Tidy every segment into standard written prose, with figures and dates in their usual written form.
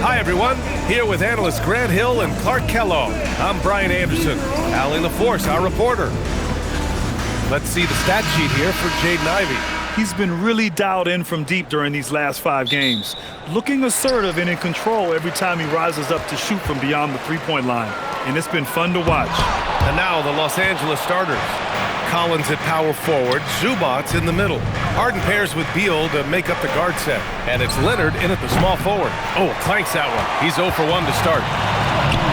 Hi, everyone. Here with analysts Grant Hill and Clark Kellogg. I'm Brian Anderson. Allie LaForce, our reporter. Let's see the stat sheet here for Jaden Ivey. He's been really dialed in from deep during these last 5 games, looking assertive and in control every time he rises up to shoot from beyond the three-point line. And it's been fun to watch. And now the Los Angeles starters. Collins at power forward, Zubac's in the middle. Harden pairs with Beal to make up the guard set. And it's Leonard in at the small forward. Oh, clanks that one. He's 0 for 1 to start.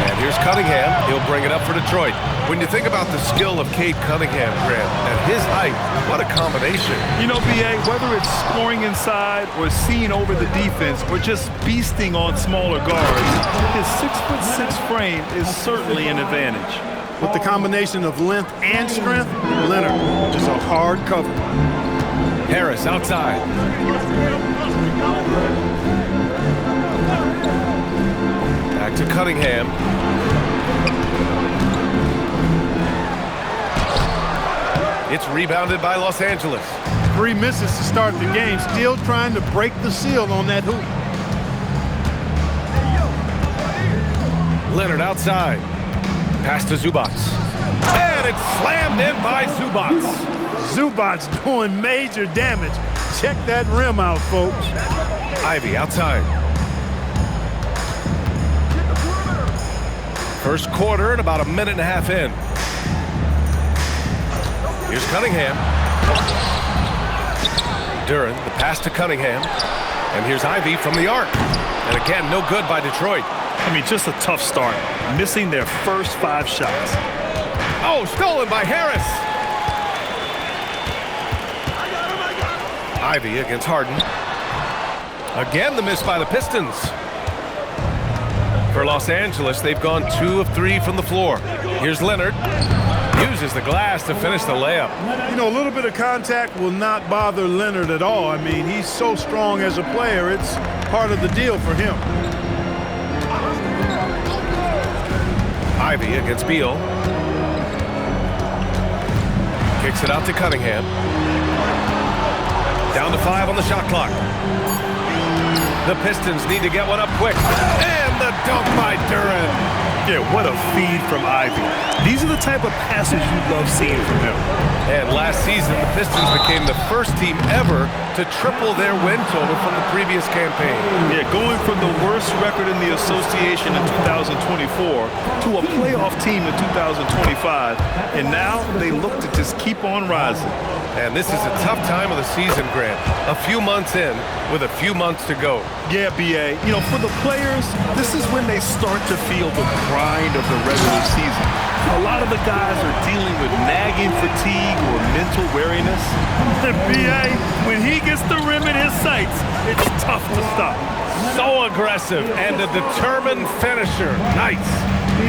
And here's Cunningham. He'll bring it up for Detroit. When you think about the skill of Cade Cunningham, Grant, and his height, what a combination. You know, B.A., whether it's scoring inside or seeing over the defense or just beasting on smaller guards, his 6'6" frame is certainly an advantage. With the combination of length and strength, Leonard is a hard cover. Harris outside. Back to Cunningham. It's rebounded by Los Angeles. 3 misses to start the game, still trying to break the seal on that hoop. Leonard outside. Pass to Zubac. And it's slammed in by Zubac. Zubac's doing major damage. Check that rim out, folks. Ivey outside. First quarter and about a minute and a half in. Here's Cunningham. Duren, the pass to Cunningham. And here's Ivey from the arc. And again, no good by Detroit. I mean, just a tough start, missing their first 5 shots. Oh, stolen by Harris. Ivey against Harden. Again, the miss by the Pistons. For Los Angeles, they've gone 2 of 3 from the floor. Here's Leonard. Uses the glass to finish the layup. You know, a little bit of contact will not bother Leonard at all. I mean, he's so strong as a player. It's part of the deal for him. Ivey against Beal. Kicks it out to Cunningham. Down to 5 on the shot clock. The Pistons need to get one up quick. And the dunk by Duren. Yeah, what a feed from Ivey. These are the type of passes you love seeing from him. And last season, the Pistons became the first team ever to triple their win total from the previous campaign. Yeah, going from the worst record in the association in 2024 to a playoff team in 2025. And now they look to just keep on rising. And this is a tough time of the season, Grant. A few months in with a few months to go. Yeah, B.A. You know, for the players, this is when they start to feel the grind of the regular season. A lot of the guys are dealing with nagging fatigue or mental weariness. And B.A., when he gets the rim in his sights, it's tough to stop. So aggressive and a determined finisher. Nice.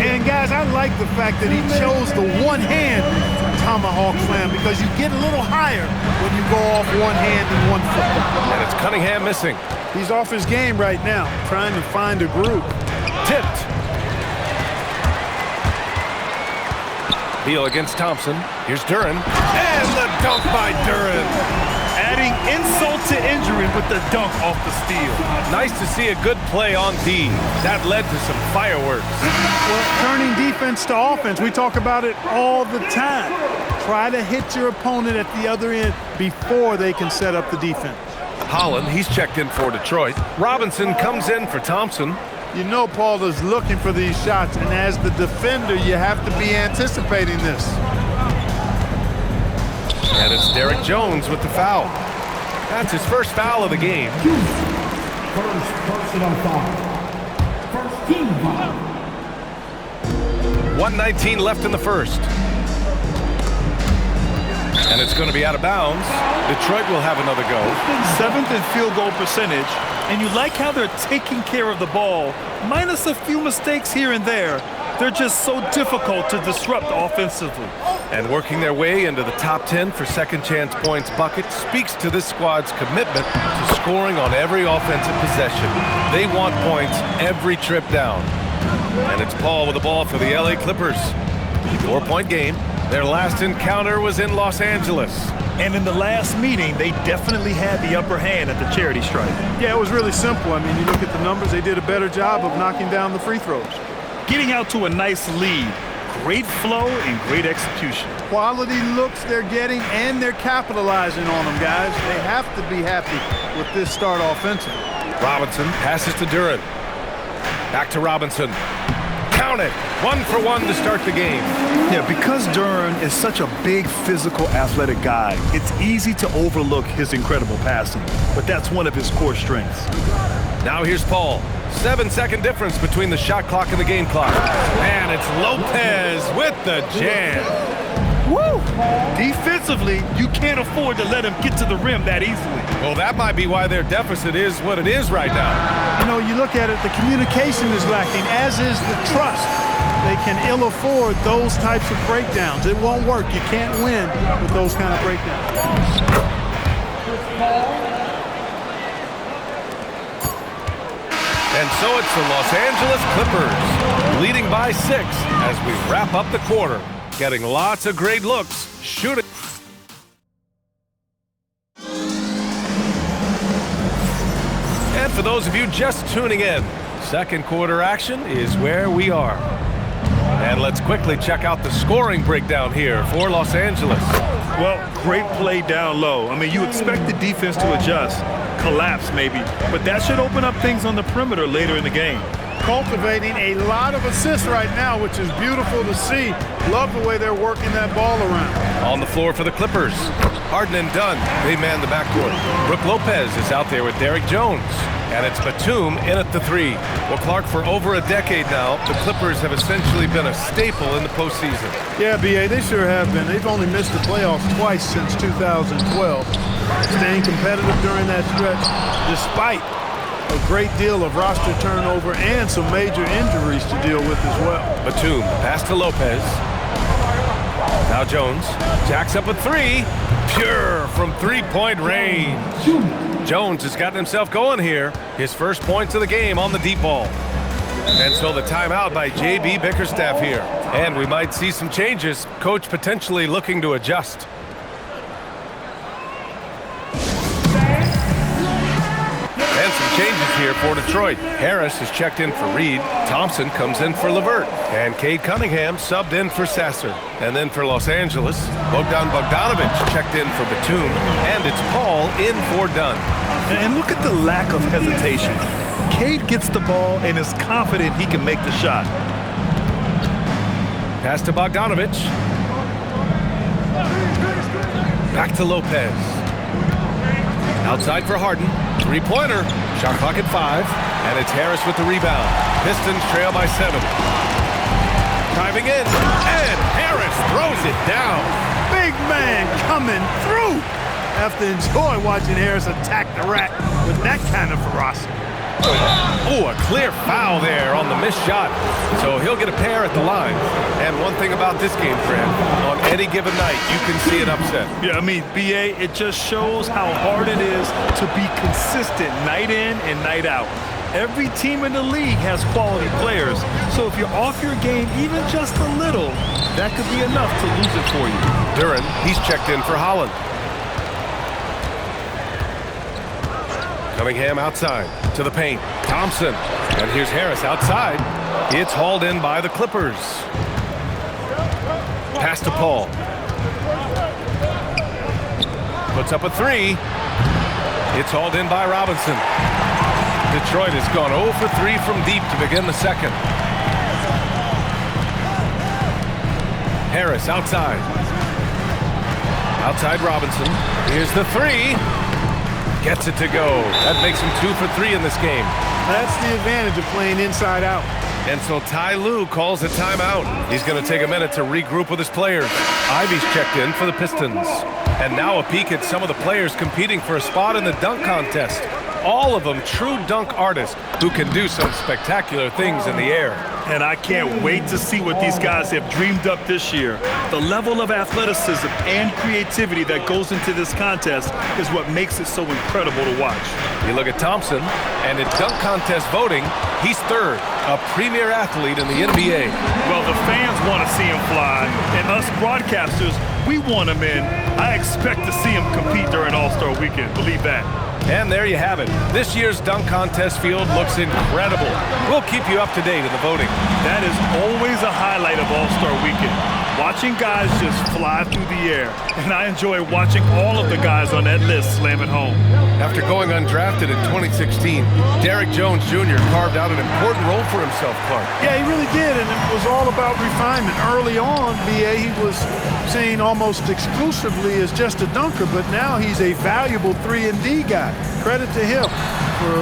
And guys, I like the fact that he chose the one-hand tomahawk slam because you get a little higher when you go off one hand and one foot. And it's Cunningham missing. He's off his game right now, trying to find a groove. Tipped. Beal against Thompson. Here's Duren. And the dunk by Duren. Adding insult to injury with the dunk off the steal. Nice to see a good play on D. That led to some fireworks. Well, turning defense to offense, we talk about it all the time. Try to hit your opponent at the other end before they can set up the defense. Holland, he's checked in for Detroit. Robinson comes in for Thompson. You know Paul is looking for these shots, and as the defender, you have to be anticipating this. And it's Derek Jones with the foul. That's his first foul of the game. First personal foul. First team foul. 1:19 left in the first. And it's going to be out of bounds. Detroit will have another go. 7th in field goal percentage, and you like how they're taking care of the ball, minus a few mistakes here and there. They're just so difficult to disrupt offensively. And working their way into the top 10 for second chance points bucket speaks to this squad's commitment to scoring on every offensive possession. They want points every trip down. And it's Paul with the ball for the LA Clippers. 4-point game. Their last encounter was in Los Angeles. And in the last meeting, they definitely had the upper hand at the charity stripe. Yeah, it was really simple. I mean, you look at the numbers, they did a better job of knocking down the free throws. Getting out to a nice lead, great flow and great execution. Quality looks they're getting, and they're capitalizing on them, guys. They have to be happy with this start offensively. Robinson passes to Duren. Back to Robinson. Count it. 1 for 1 to start the game. Yeah, because Duren is such a big, physical, athletic guy, it's easy to overlook his incredible passing, but that's one of his core strengths. Now here's Paul. 7-second difference between the shot clock and the game clock. And it's Lopez with the jam. Woo! Defensively, you can't afford to let him get to the rim that easily. Well, that might be why their deficit is what it is right now. You know, you look at it, the communication is lacking, as is the trust. They can ill afford those types of breakdowns. It won't work. You can't win with those kind of breakdowns. And so it's the Los Angeles Clippers leading by 6 as we wrap up the quarter. Getting lots of great looks, shooting. And for those of you just tuning in, second quarter action is where we are. And let's quickly check out the scoring breakdown here for Los Angeles. Well, great play down low. I mean, you expect the defense to adjust, collapse maybe, but that should open up things on the perimeter later in the game. Cultivating a lot of assists right now, which is beautiful to see. Love the way they're working that ball around. On the floor for the Clippers, Harden and Dunn, they man the backcourt. Brook Lopez is out there with Derrick Jones. And it's Batum in at the 3. Well, Clark, for over a decade now, the Clippers have essentially been a staple in the postseason. Yeah, B.A., they sure have been. They've only missed the playoffs twice since 2012. Staying competitive during that stretch, despite a great deal of roster turnover and some major injuries to deal with as well. Batum, pass to Lopez. Now Jones, jacks up a 3. Pure from three-point range. Jones has gotten himself going here. His first points of the game on the deep ball. And so the timeout by J.B. Bickerstaff here. And we might see some changes. Coach potentially looking to adjust. And some changes here for Detroit. Harris is checked in for Reed. Thompson comes in for LeVert. And Cade Cunningham subbed in for Sasser. And then for Los Angeles, Bogdan Bogdanovic checked in for Batum. And it's Paul in for Dunn. And look at the lack of hesitation. Cade gets the ball and is confident he can make the shot. Pass to Bogdanovic. Back to Lopez. Outside for Harden. Three-pointer. Shot clock at 5. And it's Harris with the rebound. Pistons trail by 7. Driving in. And Harris throws it down. Big man coming through. Have to enjoy watching Harris attack the rack with that kind of ferocity. Oh, a clear foul there on the missed shot. So he'll get a pair at the line. And one thing about this game, Fran, on any given night, you can see an upset. Yeah, I mean, B.A., it just shows how hard it is to be consistent night in and night out. Every team in the league has quality players. So if you're off your game even just a little, that could be enough to lose it for you. Duren, he's checked in for Holland. Cunningham outside to the paint. Thompson. And here's Harris outside. It's hauled in by the Clippers. Pass to Paul. Puts up a 3. It's hauled in by Robinson. Detroit has gone 0 for 3 from deep to begin the second. Harris outside. Outside Robinson. Here's the 3. Gets it to go. That makes him 2 for 3 in this game. That's the advantage of playing inside out. And so Ty Lue calls a timeout. He's going to take a minute to regroup with his players. Ivy's checked in for the Pistons. And now a peek at some of the players competing for a spot in the dunk contest. All of them true dunk artists who can do some spectacular things in the air. And I can't wait to see what these guys have dreamed up this year. The level of athleticism and creativity that goes into this contest is what makes it so incredible to watch. You look at Thompson, and in dunk contest voting, he's 3rd, a premier athlete in the NBA. Well, the fans want to see him fly, and us broadcasters we want him in. I expect to see him compete during All-Star Weekend. Believe that. And there you have it. This year's dunk contest field looks incredible. We'll keep you up to date in the voting. That is always a highlight of All-Star Weekend. Watching guys just fly through the air. And I enjoy watching all of the guys on that list slam it home. After going undrafted in 2016, Derrick Jones Jr. carved out an important role for himself, Clark. Yeah, he really did, and it was all about refinement. Early on, B.A., he was seen almost exclusively as just a dunker, but now he's a valuable 3-and-D guy. Credit to him for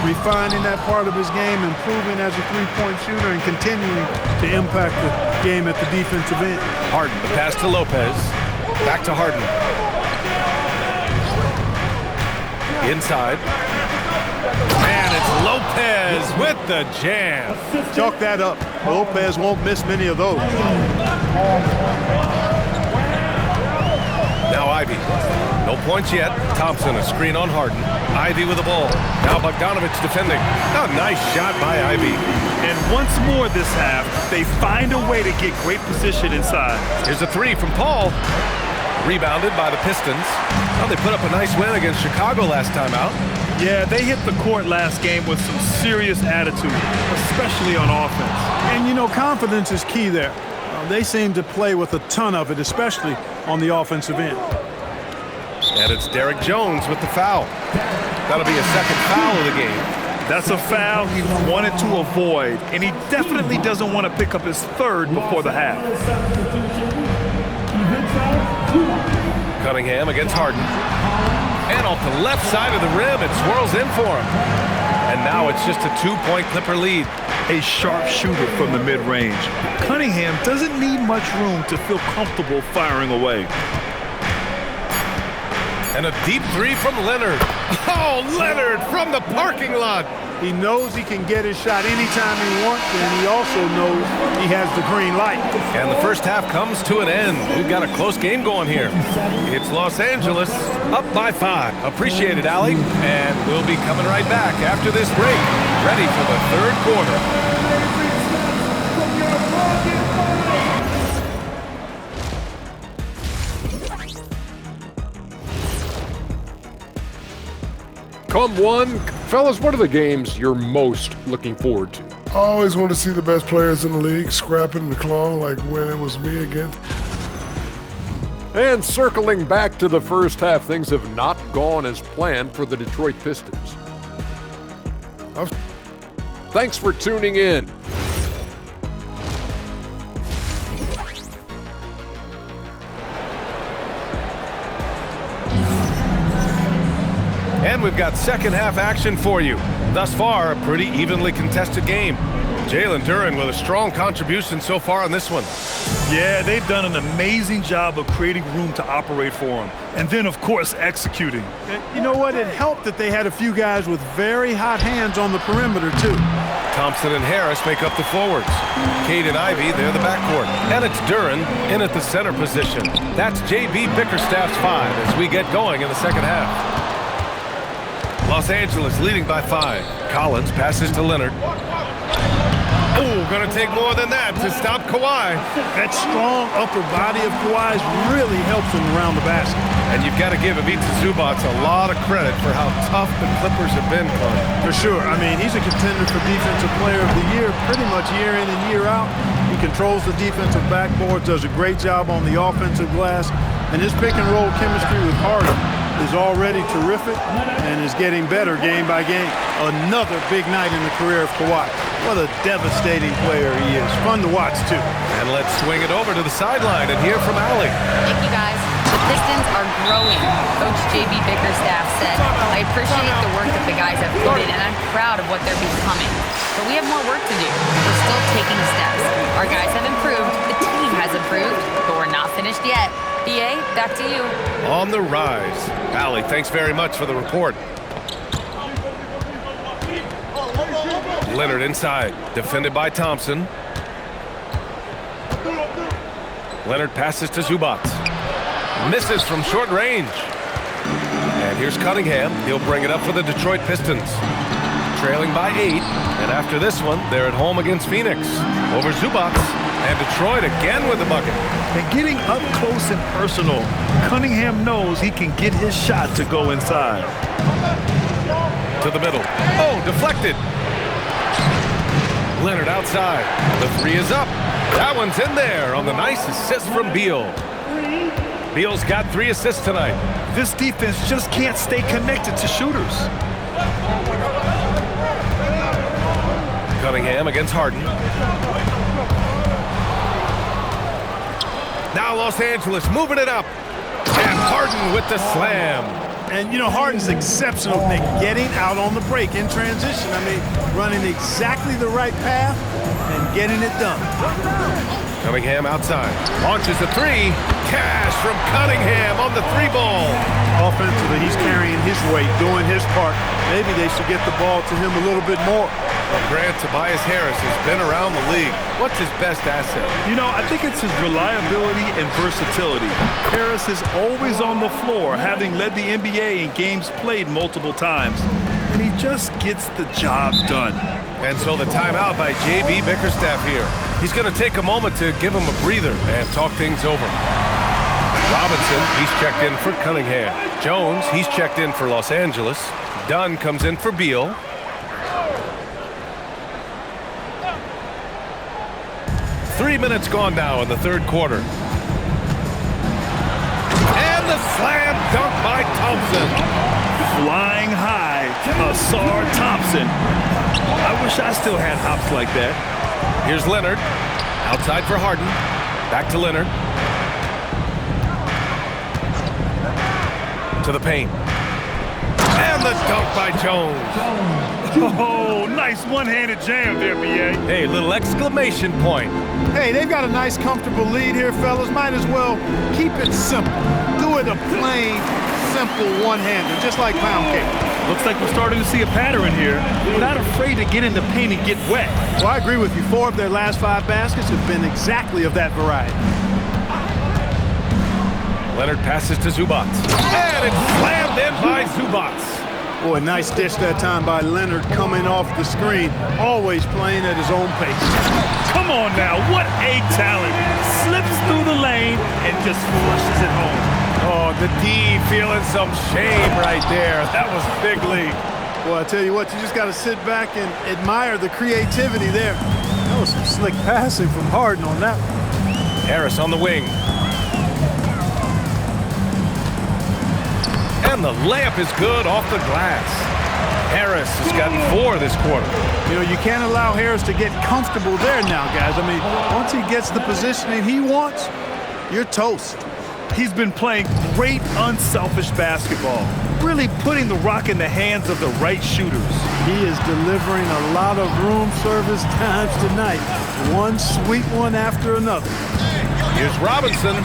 refining that part of his game, improving as a three-point shooter, and continuing to impact the game at the defensive end. Harden, the pass to Lopez. Back to Harden. Inside. And it's Lopez with the jam. Chalk that up. Lopez won't miss many of those. Now Ivy. No points yet. Thompson, a screen on Harden. Ivy with the ball. Now Bogdanovich defending. Oh, nice shot by Ivy. And once more this half, they find a way to get great position inside. Here's a three from Paul. Rebounded by the Pistons. Well, they put up a nice win against Chicago last time out. Yeah, they hit the court last game with some serious attitude, especially on offense. And, you know, confidence is key there. They seem to play with a ton of it, especially on the offensive end. And it's Derrick Jones with the foul. That'll be a second foul of the game. That's a foul he wanted to avoid, and he definitely doesn't want to pick up his third before the half. Cunningham against Harden. And off the left side of the rim, it swirls in for him. And now it's just a two-point Clipper lead. A sharp shooter from the mid-range. Cunningham doesn't need much room to feel comfortable firing away. And a deep three from Leonard. Oh, Leonard from the parking lot. He knows he can get his shot anytime he wants, and he also knows he has the green light. And the first half comes to an end. We've got a close game going here. It's Los Angeles up by 5. Appreciate it, Allie. And we'll be coming right back after this break, ready for the third quarter. Come one. Fellas, what are the games you're most looking forward to? I always want to see the best players in the league scrapping and clawing like when it was me again. And circling back to the first half, things have not gone as planned for the Detroit Pistons. Thanks for tuning in. And we've got second half action for you. Thus far, a pretty evenly contested game. Jalen Duren with a strong contribution so far on this one. Yeah, they've done an amazing job of creating room to operate for him. And then, of course, executing. And you know what? It helped that they had a few guys with very hot hands on the perimeter, too. Thompson and Harris make up the forwards. Cade and Ivy, they're the backcourt. And it's Duren in at the center position. That's J.B. Bickerstaff's 5 as we get going in the second half. Los Angeles leading by 5. Collins passes to Leonard. Oh, gonna take more than that to stop Kawhi. That strong upper body of Kawhi's really helps him around the basket. And you've got to give Ivica Zubac a lot of credit for how tough the Clippers have been, Clark. For sure. I mean, he's a contender for Defensive Player of the Year pretty much year in and year out. He controls the defensive backboard, does a great job on the offensive glass, and his pick-and-roll chemistry with Harden is already terrific and is getting better game by game. Another big night in the career of Kawhi. What a devastating player he is. Fun to watch, too. And let's swing it over to the sideline and hear from Allie. Thank you, guys. The Pistons are growing, Coach J.B. Bickerstaff said. I appreciate the work that the guys have put in, and I'm proud of what they're becoming. But we have more work to do. We're still taking steps. Our guys have improved, the team has improved, but we're not finished yet. B.A., back to you. On the rise. Allie, thanks very much for the report. Leonard inside, defended by Thompson. Leonard passes to Zubac. Misses from short range. And here's Cunningham. He'll bring it up for the Detroit Pistons. Trailing by 8. And after this one, they're at home against Phoenix. Over Zubac. And Detroit again with the bucket. And getting up close and personal, Cunningham knows he can get his shot to go inside. To the middle. Oh, deflected. Leonard outside. The three is up. That one's in there on the nice assist from Beal. Beal's got 3 assists tonight. This defense just can't stay connected to shooters. Cunningham against Harden. Now Los Angeles moving it up. And Harden with the slam. And, you know, Harden's exceptional at getting out on the break in transition. I mean, running exactly the right path and getting it done. Cunningham outside. Launches the 3. Cash from Cunningham on the 3-ball. Offensively, he's carrying his weight, doing his part. Maybe they should get the ball to him a little bit more. Well, Grant, Tobias Harris has been around the league. What's his best asset? You know, I think it's his reliability and versatility. Harris is always on the floor, having led the NBA in games played multiple times. And he just gets the job done. And so the timeout by J.B. Bickerstaff here. He's going to take a moment to give him a breather and talk things over. Robinson, he's checked in for Cunningham. Jones, he's checked in for Los Angeles. Dunn comes in for Beal. Three minutes gone now in the third quarter. And the slam dunk by Thompson. Flying high, Asar Thompson. I wish I still had hops like that. Here's Leonard. Outside for Harden. Back to Leonard. To the paint. And the dunk by Jones. Oh, nice one-handed jam there, B.A. Hey, little exclamation point. Hey, they've got a nice, comfortable lead here, fellas. Might as well keep it simple. Do it a plain, simple one-hander, just like pound cake. Looks like we're starting to see a pattern here. We're not afraid to get in the paint and get wet. Well, I agree with you. 4 of their last 5 baskets have been exactly of that variety. Leonard passes to Zubac. And it's slammed in by Zubac. Boy, nice dish that time by Leonard coming off the screen. Always playing at his own pace. Come on now, what a talent. Slips through the lane and just flushes it home. Oh, the D feeling some shame right there. That was big league. Well, I tell you what, you just got to sit back and admire the creativity there. That was some slick passing from Harden on that one. Harris on the wing. And the layup is good off the glass. Harris has gotten 4 this quarter. You know, you can't allow Harris to get comfortable there now, guys. I mean, once he gets the positioning he wants, you're toast. He's been playing great, unselfish basketball, really putting the rock in the hands of the right shooters. He is delivering a lot of room service times tonight. One sweet one after another. Here's Robinson.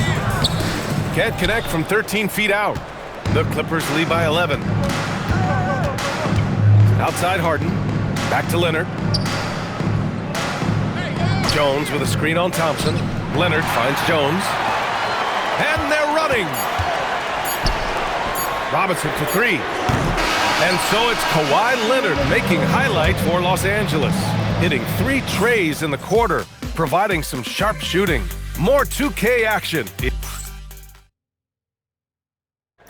Can't connect from 13 feet out. The Clippers lead by 11. Outside Harden. Back to Leonard. Jones with a screen on Thompson. Leonard finds Jones. And they're running. Robinson for 3. And so it's Kawhi Leonard making highlights for Los Angeles. Hitting 3 trays in the quarter, providing some sharp shooting. More 2K action.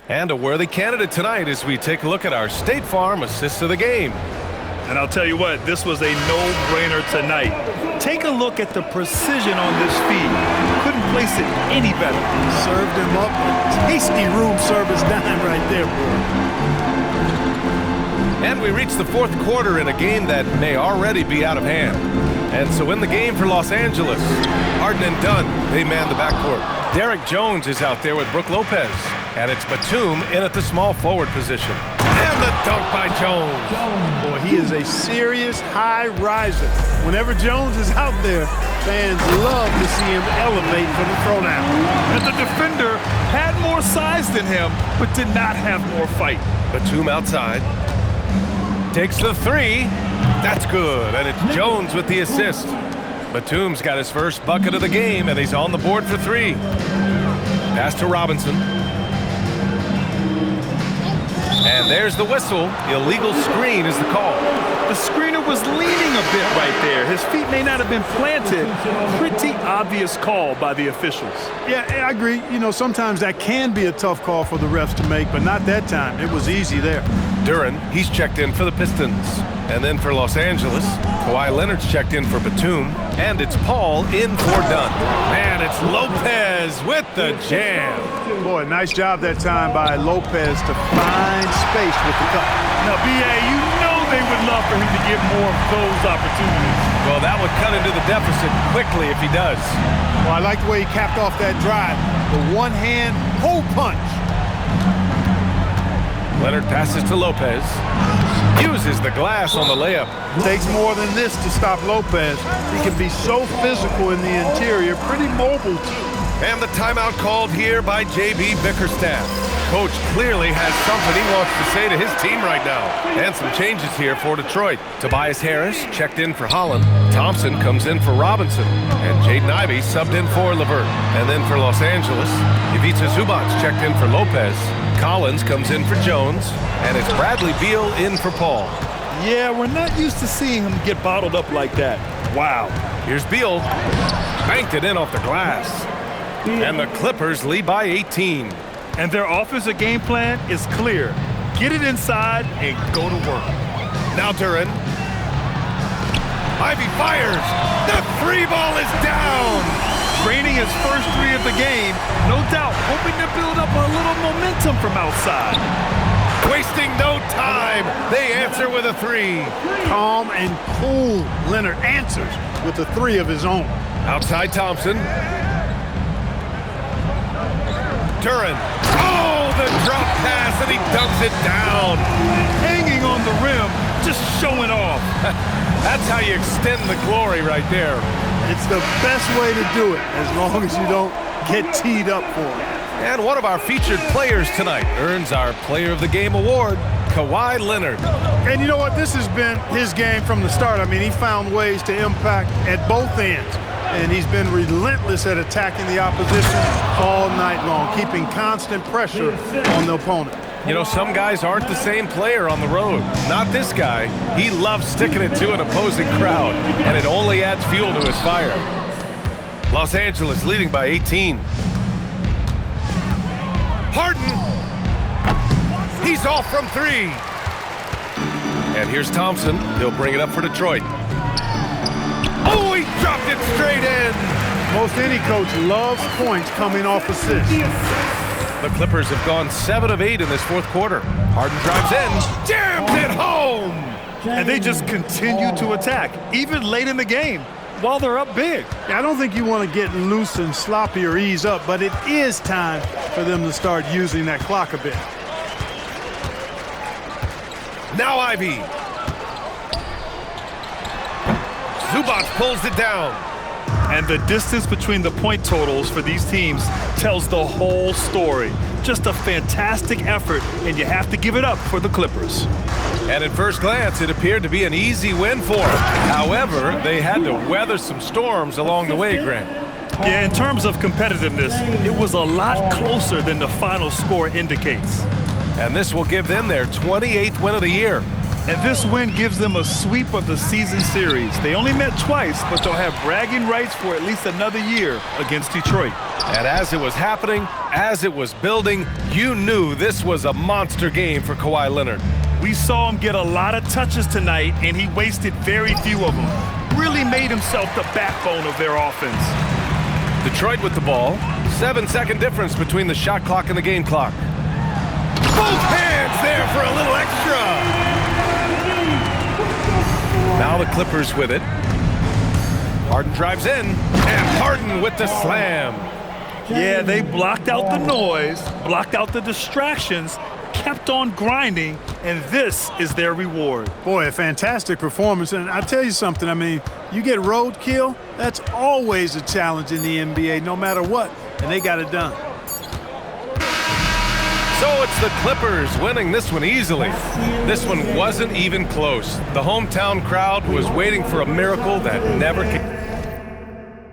And a worthy candidate tonight as we take a look at our State Farm assists of the game. And I'll tell you what, this was a no-brainer tonight. Take a look at the precision on this feed. Couldn't place it any better. Served him up a tasty room service dime right there, boy. And we reach the fourth quarter in a game that may already be out of hand. And so in the game for Los Angeles, Harden and Dunn, they man the backcourt. Derek Jones is out there with Brook Lopez. And it's Batum in at the small forward position. And the dunk by Jones. Boy, he is a serious high riser. Whenever Jones is out there, fans love to see him elevate for the throwdown. And the defender had more size than him, but did not have more fight. Batum outside. Takes the 3. That's good. And it's Jones with the assist. Batum's got his first bucket of the game, and he's on the board for 3. Pass to Robinson. And there's the whistle. Illegal screen is the call. The screener was was leaning a bit right there. His feet may not have been planted. Pretty obvious call by the officials. Yeah, I agree. You know, sometimes that can be a tough call for the refs to make, but not that time. It was easy there. Duren, he's checked in for the Pistons. And then for Los Angeles, Kawhi Leonard's checked in for Batum. And it's Paul in for Dunn. Man, it's Lopez with the jam. Boy, nice job that time by Lopez to find space with the cup. Now, B.A., you know they would love for him to get more of those opportunities. Well, that would cut into the deficit quickly if he does. Well, I like the way he capped off that drive. The one-hand hole punch. Leonard passes to Lopez. Uses the glass on the layup. Takes more than this to stop Lopez. He can be so physical in the interior, pretty mobile, too. And the timeout called here by J.B. Bickerstaff. Coach clearly has something he wants to say to his team right now. And some changes here for Detroit. Tobias Harris checked in for Holland. Thompson comes in for Robinson. And Jaden Ivey subbed in for LeVert. And then for Los Angeles, Ivica Zubac checked in for Lopez. Collins comes in for Jones. And it's Bradley Beal in for Paul. Yeah, we're not used to seeing him get bottled up like that. Wow. Here's Beal. Banked it in off the glass. And the Clippers lead by 18. And their offensive game plan is clear. Get it inside and go to work. Now Duren. Ivy fires. The three ball is down. Draining his first three of the game. No doubt hoping to build up a little momentum from outside. Wasting no time. They answer with a three. Calm and cool. Leonard answers with a three of his own. Outside Thompson. Duren. Oh, the drop pass, and he dunks it down. Hanging on the rim, just showing off. That's how you extend the glory right there. It's the best way to do it, as long as you don't get teed up for it. And one of our featured players tonight earns our Player of the Game award, Kawhi Leonard. And you know what? This has been his game from the start. I mean, he found ways to impact at both ends. And he's been relentless at attacking the opposition all night long, keeping constant pressure on the opponent. You know, some guys aren't the same player on the road. Not this guy. He loves sticking it to an opposing crowd, and it only adds fuel to his fire. Los Angeles leading by 18. Harden. He's off from three. And here's Thompson. He'll bring it up for Detroit. Oh, he dropped it straight in. Most any coach loves points coming off assists. The Clippers have gone 7 of 8 in this fourth quarter. Harden drives in, jams it home. And they just continue to attack, even late in the game, while they're up big. I don't think you want to get loose and sloppy or ease up, but it is time for them to start using that clock a bit. Now Ivy. Zubac pulls it down. And the distance between the point totals for these teams tells the whole story. Just a fantastic effort, and you have to give it up for the Clippers. And at first glance, it appeared to be an easy win for them. However, they had to weather some storms along the way, Grant. Yeah, in terms of competitiveness, it was a lot closer than the final score indicates. And this will give them their 28th win of the year. And this win gives them a sweep of the season series. They only met twice, but they'll have bragging rights for at least another year against Detroit. And as it was happening, as it was building, you knew this was a monster game for Kawhi Leonard. We saw him get a lot of touches tonight, and he wasted very few of them. Really made himself the backbone of their offense. Detroit with the ball. 7-second difference between the shot clock and the game clock. Both hands there for a little extra. Now the Clippers with it. Harden drives in, and Harden with the slam. Yeah, they blocked out the noise, blocked out the distractions, kept on grinding, and this is their reward. Boy, a fantastic performance. And I'll tell you something, I mean, you get roadkill, that's always a challenge in the NBA, no matter what, and they got it done. So it's the Clippers winning this one easily. This one wasn't even close. The hometown crowd was waiting for a miracle that never came.